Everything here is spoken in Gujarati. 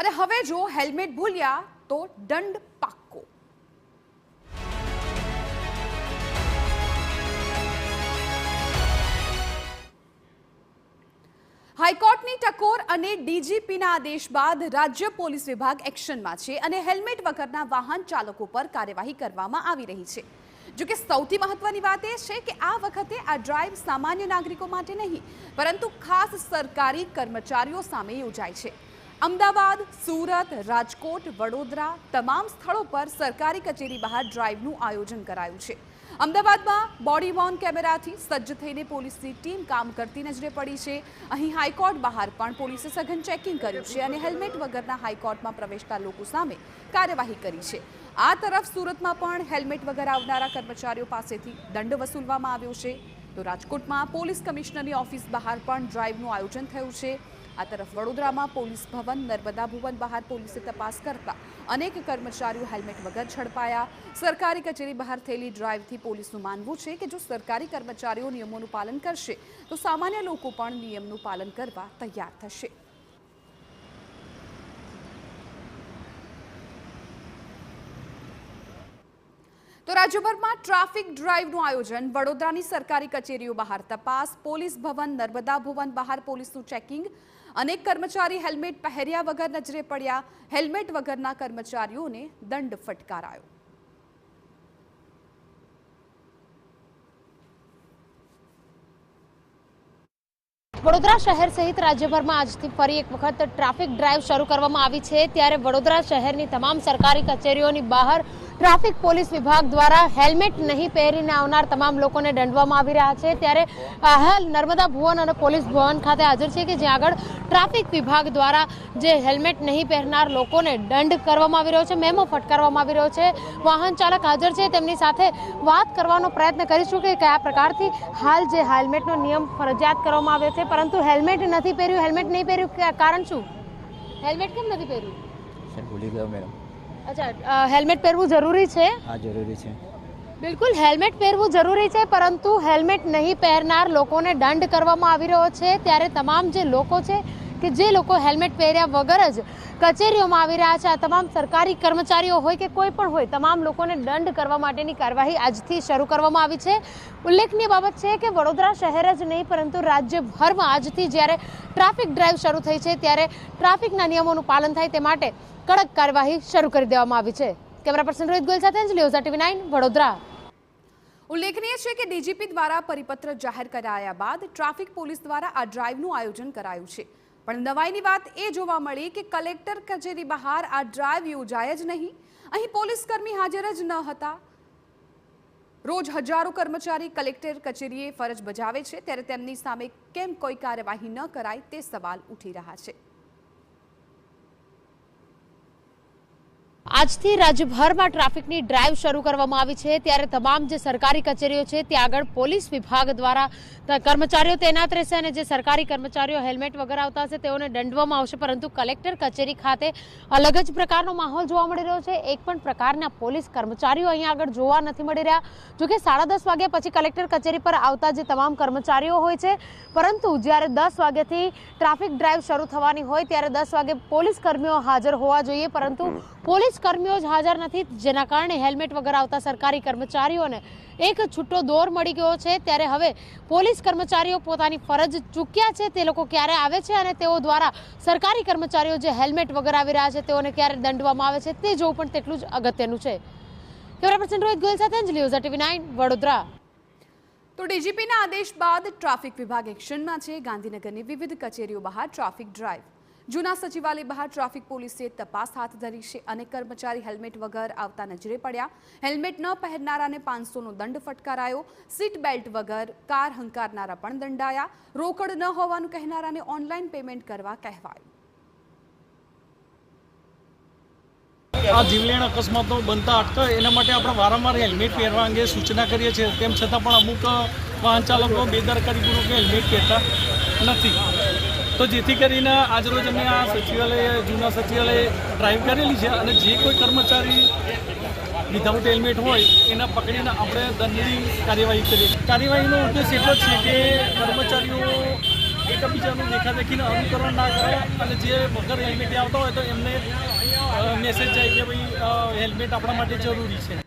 અને હવે જો હેલ્મેટ ભૂલ્યા તો દંડ પાક્કો। હાઈકોર્ટની ટકોર અને ડીજીપીના આદેશ બાદ રાજ્ય પોલીસ વિભાગ એક્શનમાં છે અને હેલ્મેટ વગરના વાહન ચાલકો પર કાર્યવાહી કરવામાં આવી રહી છે। જો કે સૌથી મહત્વની વાત એ છે કે આ વખતે આ ડ્રાઈવ સામાન્ય નાગરિકો માટે નહીં પરંતુ ખાસ સરકારી કર્મચારીઓ સામે યોજાય છે। અમદાવાદ, સુરત, રાજકોટ, વડોદરા તમામ સ્થળો પર સરકારી કચેરી બહાર ડ્રાઈવનું આયોજન કરાયું છે। અમદાવાદમાં બોડી વોર્ન કેમેરાથી સજ્જ થઈને પોલીસની ટીમ કામ કરતી નજરે પડી છે। અહીં હાઈકોર્ટ બહાર પણ પોલીસે સઘન ચેકિંગ કર્યું છે અને હેલ્મેટ વગરના હાઈકોર્ટમાં પ્રવેશતા લોકો સામે કાર્યવાહી કરી છે। આ તરફ સુરતમાં પણ હેલ્મેટ વગર આવનારા કર્મચારીઓ પાસેથી દંડ વસૂલવામાં આવ્યો છે, તો રાજકોટમાં પોલીસ કમિશનરની ઓફિસ બહાર પણ ડ્રાઈવનું આયોજન થયું છે। આ તરફ વડોદરામાં પોલીસ ભવન, નર્મદા ભુવન બહાર પોલીસે તપાસ કરતા અનેક કર્મચારીઓ હેલ્મેટ વગર ઝડપાયા। સરકારી કચેરી બહાર થયેલી ડ્રાઈવથી પોલીસનું માનવું છે કે જો સરકારી કર્મચારીઓ નિયમોનું પાલન કરશે તો સામાન્ય લોકો પણ નિયમનું પાલન કરવા તૈયાર થશે। તો રાજ્યભરમાં ટ્રાફિક ડ્રાઈવનું આયોજન, વડોદરાની સરકારી કચેરીઓ બહાર તપાસ, પોલીસ ભવન, નર્મદા ભુવન બહાર પોલીસનું ચેકિંગ, અનેક કર્મચારી હેલ્મેટ પહેર્યા વગર નજરે પડ્યા। હેલ્મેટ વગરના કર્મચારીઓને દંડ ફટકારાયો। વડોદરા શહેર સહિત રાજ્યભરમાં આજથી ફરી એક વખત ટ્રાફિક ડ્રાઈવ શરૂ કરવામાં આવી છે, ત્યારે વડોદરા શહેરની તમામ સરકારી કચેરીઓની બહાર ટ્રાફિક પોલીસ વિભાગ દ્વારા હેલ્મેટ નહીં પહેરીને આવનાર તમામ લોકોને દંડવામાં આવી રહ્યા છે। ત્યારે હાલ નર્મદા ભુવન અને પોલીસ ભવન ખાતે હાજર છે કે જ્યાં આગળ ટ્રાફિક વિભાગ દ્વારા જે હેલ્મેટ નહીં પહેરનાર લોકોને દંડ કરવામાં આવી રહ્યો છે, મેમો ફટકારવામાં આવી રહ્યો છે। વાહન ચાલક હાજર છે, તેમની સાથે વાત કરવાનો પ્રયત્ન કરીશું કે કયા પ્રકારથી હાલ જે હેલ્મેટનો નિયમ ફરજિયાત કરવામાં આવ્યો છે પરંતુ હેલ્મેટ નથી પહેર્યું, હેલ્મેટ નહીં પહેર્યું કારણ શું? હેલ્મેટ કેમ નથી પહેર્યું? સર ભૂલી ગયો મેડમ। અચ્છા, હેલ્મેટ પહેરવું જરૂરી છે? હા જરૂરી છે। બિલકુલ હેલ્મેટ પહેરવું જરૂરી છે, પરંતુ હેલ્મેટ નહીં પહેરનાર લોકોને દંડ કરવામાં આવી રહ્યો છે। ત્યારે તમામ જે લોકો છે કે જે લોકો હેલ્મેટ પહેર્યા વગર જ કચેરીઓમાં આવી રહ્યા છે, આ તમામ સરકારી કર્મચારીઓ હોય કે કોઈ પણ હોય, તમામ લોકોને દંડ કરવા માટેની કાર્યવાહી આજથી શરૂ કરવામાં આવી છે। ઉલ્લેખનીય બાબત છે કે વડોદરા શહેર જ નહીં પરંતુ રાજ્યભરમાં આજથી જ્યારે ટ્રાફિક ડ્રાઈવ શરૂ થઈ છે ત્યારે ટ્રાફિકના નિયમોનું પાલન થાય તે માટે કડક કાર્યવાહી શરૂ કરી દેવામાં આવી છે। કેમેરા પર્સન રોહિત ગોયલ સાથે અંજલિ ઓઝા, TV9 વડોદરા। ઉલ્લેખનીય છે કે ડીજીપી દ્વારા પરિપત્ર જાહેર કરાયા બાદ ટ્રાફિક પોલીસ દ્વારા આ ડ્રાઈવનું આયોજન કરાયું છે, પણ નવાઈની વાત એ જોવા મળી કે કલેક્ટર કચેરી બહાર આ ડ્રાઈવ યોજાય જ નહીં। અહીં પોલીસકર્મી હાજર જ ન હતા। રોજ હજારો કર્મચારી કલેક્ટર કચેરીએ ફરજ બજાવે છે, ત્યારે તેમની સામે કેમ કોઈ કાર્યવાહી ન કરાય તે સવાલ ઉઠી રહ્યા છે। આજથી રાજ્યભરમાં ટ્રાફિકની ડ્રાઈવ શરૂ કરવામાં આવી છે, ત્યારે તમામ જે સરકારી કચેરીઓ છે ત્યાં આગળ પોલીસ વિભાગ દ્વારા કર્મચારીઓ તૈનાત રહેશે અને જે સરકારી કર્મચારીઓ હેલ્મેટ વગર આવતા હશે તેઓને દંડવામાં આવશે, પરંતુ કલેક્ટર કચેરી ખાતે અલગ જ પ્રકારનો માહોલ જોવા મળી રહ્યો છે। એક પણ પ્રકારના પોલીસ કર્મચારીઓ અહીંયા આગળ જોવા નથી મળી રહ્યા। જોકે 10:30 વાગ્યા પછી કલેક્ટર કચેરી પર આવતા જે તમામ કર્મચારીઓ હોય છે, પરંતુ જ્યારે 10 વાગ્યાથી ટ્રાફિક ડ્રાઈવ શરૂ થવાની હોય ત્યારે 10 વાગે પોલીસ કર્મીઓ હાજર હોવા જોઈએ, પરંતુ પોલીસ કર્મીઓ જ હાજર નથી, જેના કારણે હેલ્મેટ વગર આવતા સરકારી કર્મચારીઓને એક છૂટો દોર મળી ગયો છે। ત્યારે હવે પોલીસ કર્મચારીઓ પોતાની ફરજ ચૂક્યા છે, તે લોકો ક્યારે આવે છે અને તેઓ દ્વારા સરકારી કર્મચારીઓ જે હેલ્મેટ વગર આવી રહ્યા છે તેઓને ક્યારે દંડવામાં આવે છે તે જોવું પણ તેટલું જ અગત્યનું છે। કેમેરા પર્સન રોહિત ગોયલ સાથે અંજલિ ઓઝા, TV9 વડોદરા। તો ડીજીપીના આદેશ બાદ ટ્રાફિક વિભાગ એક્શનમાં છે। ગાંધીનગરની વિવિધ કચેરીઓ બહાર ટ્રાફિક ડ્રાઈવ, જૂના સચિવાલય બહાર ટ્રાફિક પોલીસે તપાસ હાથ ધરી છે અને કર્મચારી હેલ્મેટ વગર આવતા નજરે પડ્યા। હેલ્મેટ ન પહેરનારાને 500નો દંડ ફટકારાયો। સીટ બેલ્ટ વગર કાર હંકારનારા પણ દંડાયા। રોકડ ન હોવાનું કહેનારાને ઓનલાઈન પેમેન્ટ કરવા કહેવાયું। આ જીવલેણ અકસ્માતો બનતા અટકે એના માટે આપણે વારંવાર હેલ્મેટ પહેરવા અંગે સૂચના કરીએ છીએ, તેમ છતાં પણ અમુક વાહન ચાલકો બેદરકારીપૂર્વક હેલ્મેટ પહેરતા નથી। તો જેથી કરીને આજરોજ અમે આ જૂના સચિવાલય ડ્રાઈવ કરેલી છે અને જે કોઈ કર્મચારી વિધાઉટ હેલ્મેટ હોય એને પકડીને આપણે દંડની કાર્યવાહી કરીએ। કાર્યવાહીનો ઉદ્દેશ એટલો જ છે કે કર્મચારીઓ એકબીજાનું દેખાદેખીને અનુકરણ ના કરે અને જે વગર હેલ્મેટે આવતા હોય તો એમને મેસેજ જાય કે ભાઈ હેલ્મેટ આપણા માટે જરૂરી છે.